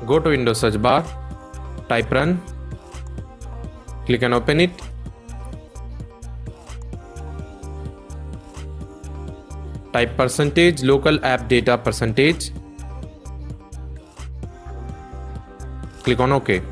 Go to Windows search bar, type run, click and open it. Type % local app data %. Click on OK.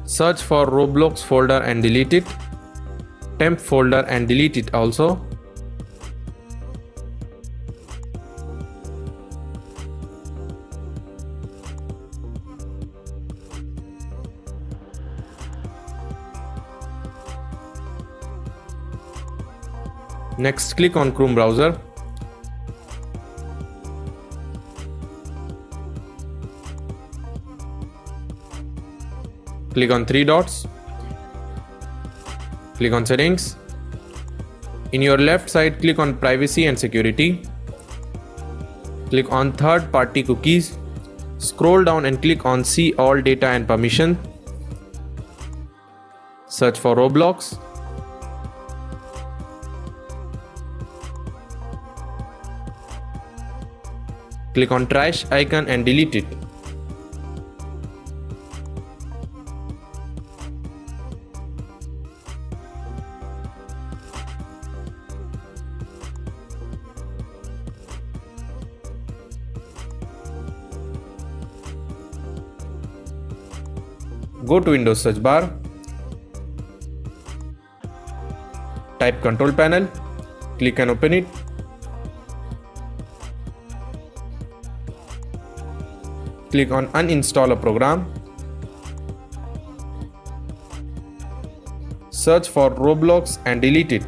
Search for Roblox folder and delete it. Temp folder and delete it also. Next, click on Chrome browser. Click on three dots. Click on settings. In your left side, click on privacy and security. Click on third party cookies. Scroll down and click on see all data and permission. Search for Roblox. Click on trash icon and delete it. Go to Windows search bar. Type control panel. Click and open it. Click on uninstall a program. Search for Roblox and delete it.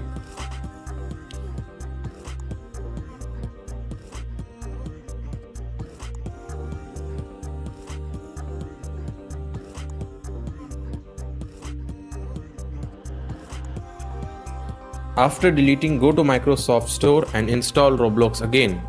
After deleting, go to Microsoft Store and install Roblox again.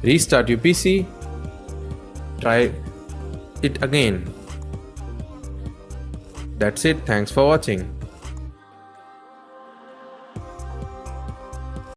Restart your PC. Try it again. That's it. Thanks for watching.